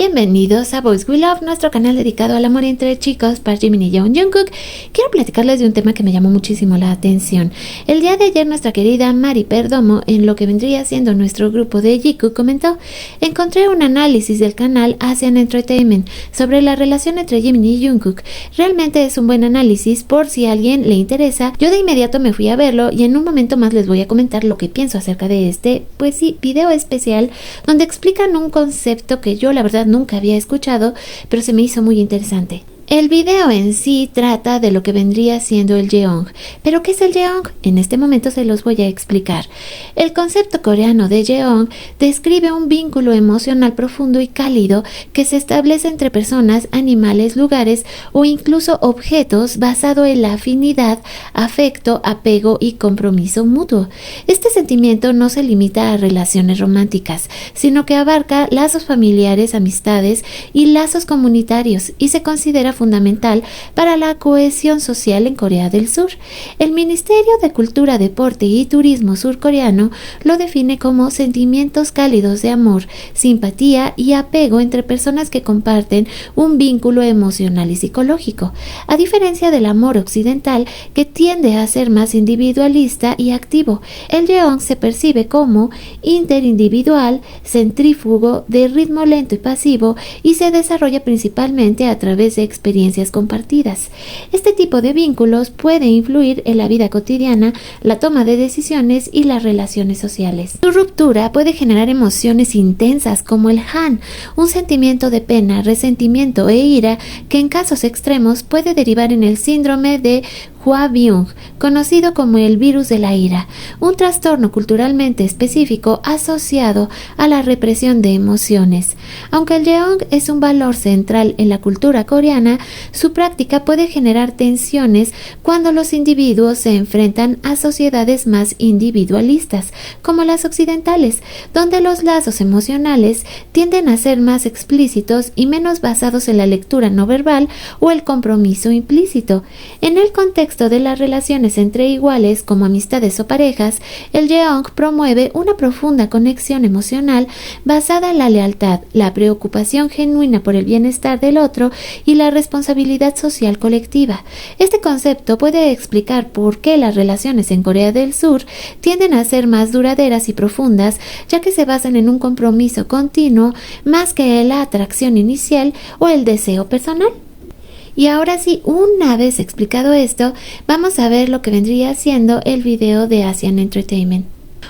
Bienvenidos a Boys We Love, nuestro canal dedicado al amor entre chicos, Park Jimin y Yeon Jungkook. Quiero platicarles de un tema que me llamó muchísimo la atención. El día de ayer nuestra querida Mari Perdomo, en lo que vendría siendo nuestro grupo de Jiku, comentó: encontré un análisis del canal Asian Entertainment sobre la relación entre Jimin y Jungkook. Realmente es un buen análisis, por si a alguien le interesa. Yo de inmediato me fui a verlo y en un momento más les voy a comentar lo que pienso acerca de este, pues sí, video especial donde explican un concepto que yo la verdad nunca había escuchado, pero se me hizo muy interesante. El video en sí trata de lo que vendría siendo el Jeong. ¿Pero qué es el Jeong? En este momento se los voy a explicar. El concepto coreano de Jeong describe un vínculo emocional profundo y cálido que se establece entre personas, animales, lugares o incluso objetos basado en la afinidad, afecto, apego y compromiso mutuo. Este sentimiento no se limita a relaciones románticas, sino que abarca lazos familiares, amistades y lazos comunitarios y se considera fundamental para la cohesión social en Corea del Sur. El Ministerio de Cultura, Deporte y Turismo surcoreano lo define como sentimientos cálidos de amor, simpatía y apego entre personas que comparten un vínculo emocional y psicológico, a diferencia del amor occidental que tiende a ser más individualista y activo. El Jeong se percibe como interindividual, centrífugo, de ritmo lento y pasivo y se desarrolla principalmente a través de experiencias compartidas. Este tipo de vínculos puede influir en la vida cotidiana, la toma de decisiones y las relaciones sociales. Su ruptura puede generar emociones intensas como el Han, un sentimiento de pena, resentimiento e ira que en casos extremos puede derivar en el síndrome de Hwa-byung, conocido como el virus de la ira, un trastorno culturalmente específico asociado a la represión de emociones. Aunque el Jeong es un valor central en la cultura coreana, su práctica puede generar tensiones cuando los individuos se enfrentan a sociedades más individualistas, como las occidentales, donde los lazos emocionales tienden a ser más explícitos y menos basados en la lectura no verbal o el compromiso implícito. En el contexto de las relaciones entre iguales como amistades o parejas, el Jeong promueve una profunda conexión emocional basada en la lealtad, la preocupación genuina por el bienestar del otro y la responsabilidad social colectiva. Este concepto puede explicar por qué las relaciones en Corea del Sur tienden a ser más duraderas y profundas, ya que se basan en un compromiso continuo más que en la atracción inicial o el deseo personal. Y ahora sí, una vez explicado esto, vamos a ver lo que vendría siendo el video de Asian Entertainment.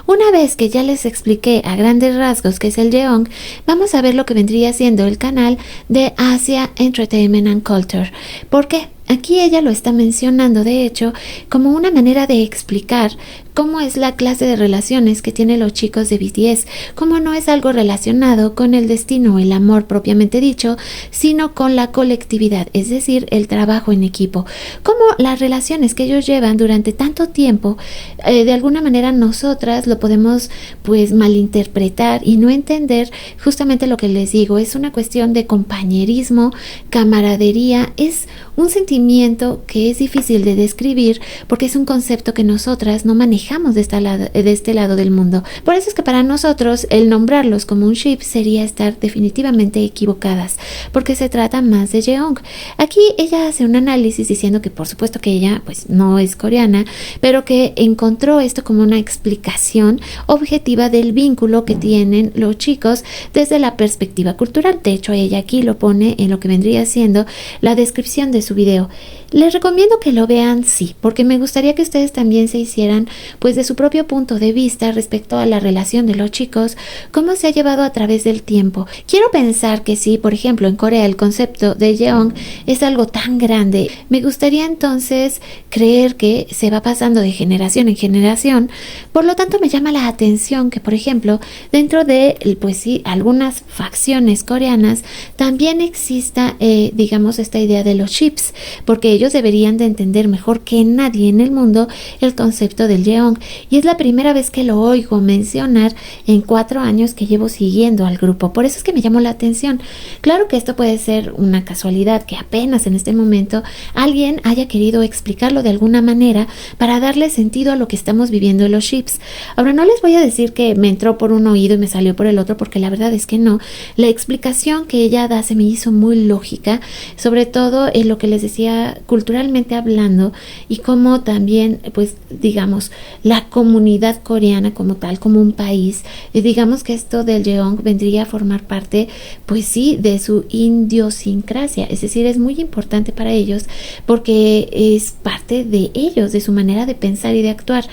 Una vez que ya les expliqué a grandes rasgos qué es el Jeong, vamos a ver lo que vendría siendo el canal de Asia Entertainment and Culture. ¿Por qué? Aquí ella lo está mencionando, de hecho, como una manera de explicar cómo es la clase de relaciones que tienen los chicos de BTS, cómo no es algo relacionado con el destino o el amor propiamente dicho, sino con la colectividad, es decir, el trabajo en equipo, cómo las relaciones que ellos llevan durante tanto tiempo, de alguna manera nosotras lo podemos pues malinterpretar y no entender justamente lo que les digo. Es una cuestión de compañerismo, camaradería, es un sentimiento que es difícil de describir porque es un concepto que nosotras no manejamos de este lado del mundo. Por eso es que para nosotros el nombrarlos como un ship sería estar definitivamente equivocadas, porque se trata más de Jeong. Aquí ella hace un análisis diciendo que por supuesto que ella pues no es coreana, pero que encontró esto como una explicación objetiva del vínculo que tienen los chicos desde la perspectiva cultural. De hecho, ella aquí lo pone en lo que vendría siendo la descripción de su video. Les recomiendo que lo vean, sí, porque me gustaría que ustedes también se hicieran pues de su propio punto de vista respecto a la relación de los chicos, cómo se ha llevado a través del tiempo. Quiero pensar que sí, por ejemplo, en Corea el concepto de Jeong es algo tan grande. Me gustaría entonces creer que se va pasando de generación en generación. Por lo tanto, me llama la atención que, por ejemplo, dentro de, pues sí, algunas facciones coreanas también exista, digamos, esta idea de los ships, porque ellos ellos deberían de entender mejor que nadie en el mundo el concepto del Yeong, y es la primera vez que lo oigo mencionar en 4 años que llevo siguiendo al grupo. Por eso es que me llamó la atención. Claro que esto puede ser una casualidad, que apenas en este momento alguien haya querido explicarlo de alguna manera para darle sentido a lo que estamos viviendo en los ships. Ahora, no les voy a decir que me entró por un oído y me salió por el otro, porque la verdad es que no. La explicación que ella da se me hizo muy lógica, sobre todo en lo que les decía, culturalmente hablando, y cómo también, pues, digamos, la comunidad coreana como tal, como un país, digamos que esto del Yeong vendría a formar parte, pues sí, de su idiosincrasia, es decir, es muy importante para ellos porque es parte de ellos, de su manera de pensar y de actuar.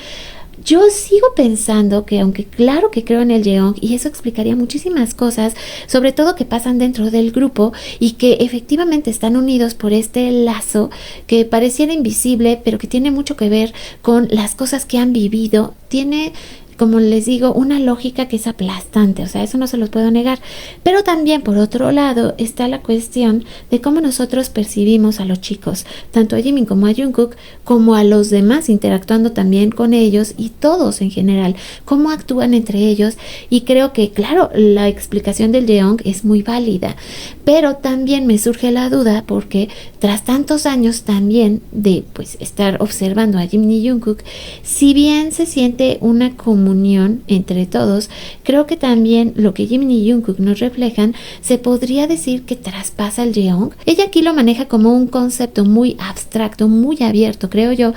Yo sigo pensando que, aunque claro que creo en el Yeong, y eso explicaría muchísimas cosas, sobre todo que pasan dentro del grupo y que efectivamente están unidos por este lazo que pareciera invisible, pero que tiene mucho que ver con las cosas que han vivido, tiene, como les digo, una lógica que es aplastante, o sea, eso no se los puedo negar. Pero también, por otro lado, está la cuestión de cómo nosotros percibimos a los chicos, tanto a Jimin como a Jungkook, como a los demás, interactuando también con ellos y todos en general, cómo actúan entre ellos. Y creo que, claro, la explicación del Yeong es muy válida, pero también me surge la duda porque tras tantos años también de, pues, estar observando a Jimin y Jungkook, si bien se siente una comunión entre todos, creo que también lo que Jimin y Jungkook nos reflejan se podría decir que traspasa el Yeong. Ella aquí lo maneja como un concepto muy abstracto, muy abierto, creo yo,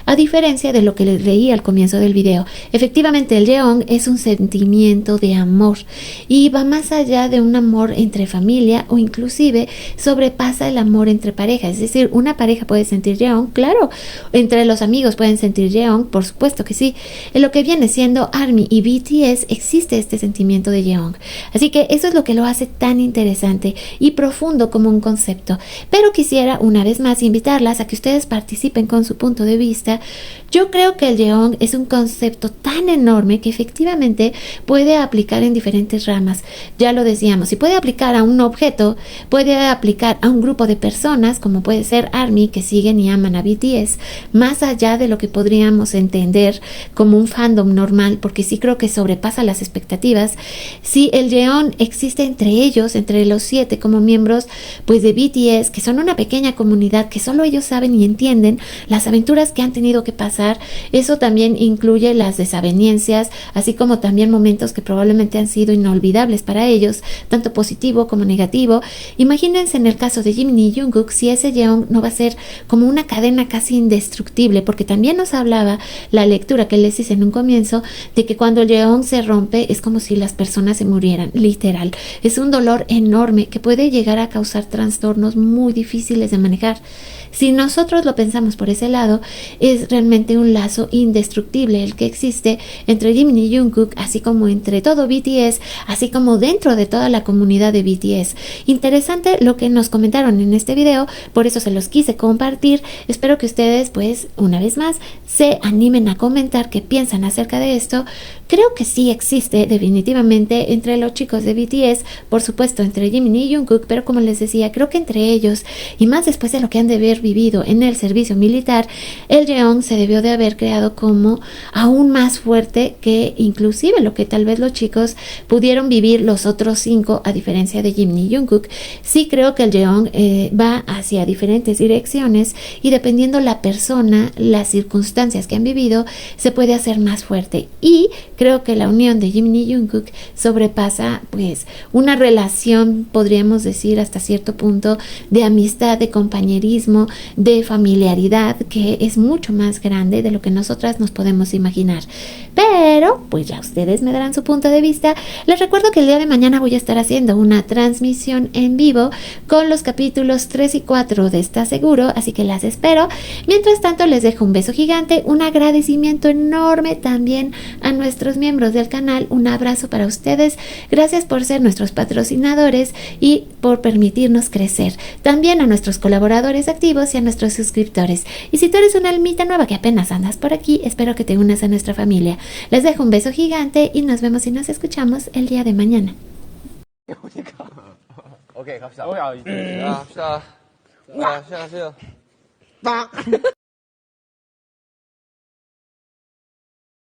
a diferencia de lo que les leí al comienzo del video. Efectivamente, el Yeong es un sentimiento de amor y va más allá de un amor entre familia, o inclusive sobrepasa el amor entre parejas. Es decir, una pareja puede sentir Yeong, claro, entre los amigos pueden sentir Yeong, por supuesto que sí. En lo que viene siendo ARMY y BTS existe este sentimiento de Yeong, así que eso es lo que lo hace tan interesante y profundo como un concepto. Pero quisiera una vez más invitarlas a que ustedes participen con su punto de vista. Yo creo que el Yeong es un concepto tan enorme que efectivamente puede aplicar en diferentes ramas. Ya lo decíamos, si puede aplicar a un objeto, puede aplicar a un grupo de personas, como puede ser ARMY, que siguen y aman a BTS, más allá de lo que podríamos entender como un fandom normal, porque sí creo que sobrepasa las expectativas. Si el Yeong existe entre ellos, entre los 7 como miembros, pues, de BTS, que son una pequeña comunidad que solo ellos saben y entienden las aventuras que han tenido que pasar. Eso también incluye las desavenencias, así como también momentos que probablemente han sido inolvidables para ellos, tanto positivo como negativo. Imagínense en el caso de Jimin y Jungkook, si ese Yeong no va a ser como una cadena casi indestructible, porque también nos hablaba la lectura que les hice en un comienzo, de que cuando el Yeong se rompe es como si las personas se murieran, literal. Es un dolor enorme que puede llegar a causar trastornos muy difíciles de manejar. Si nosotros lo pensamos por ese lado, es realmente un lazo indestructible el que existe entre Jimin y Jungkook, así como entre todo BTS, así como dentro de toda la comunidad de BTS. Interesante lo que nos comentaron en este video, por eso se los quise compartir. Espero que ustedes, pues, una vez más, se animen a comentar qué piensan acerca de esto. Creo que sí existe definitivamente entre los chicos de BTS, por supuesto entre Jimin y Jungkook, pero como les decía, creo que entre ellos, y más después de lo que han de haber vivido en el servicio militar, el Yeong se debió de haber creado como aún más fuerte que inclusive lo que tal vez los chicos pudieron vivir los otros 5, a diferencia de Jimin y Jungkook. Sí creo que el Yeong va hacia diferentes direcciones y dependiendo la persona, las circunstancias que han vivido, se puede hacer más fuerte. Y creo que la unión de Jimin y Jungkook sobrepasa, pues, una relación, podríamos decir hasta cierto punto, de amistad, de compañerismo, de familiaridad, que es mucho más grande de lo que nosotras nos podemos imaginar. Pero, pues, ya ustedes me darán su punto de vista. Les recuerdo que el día de mañana voy a estar haciendo una transmisión en vivo con los capítulos 3 y 4 de Está Seguro, así que las espero. Mientras tanto, les dejo un beso gigante, un agradecimiento enorme también a nuestros miembros del canal, un abrazo para ustedes, gracias por ser nuestros patrocinadores y por permitirnos crecer, también a nuestros colaboradores activos y a nuestros suscriptores. Y si tú eres una almita nueva que apenas andas por aquí, espero que te unas a nuestra familia. Les dejo un beso gigante y nos vemos y nos escuchamos el día de mañana. 오케이 갑시다. 갑시다. 자, 시작하세요.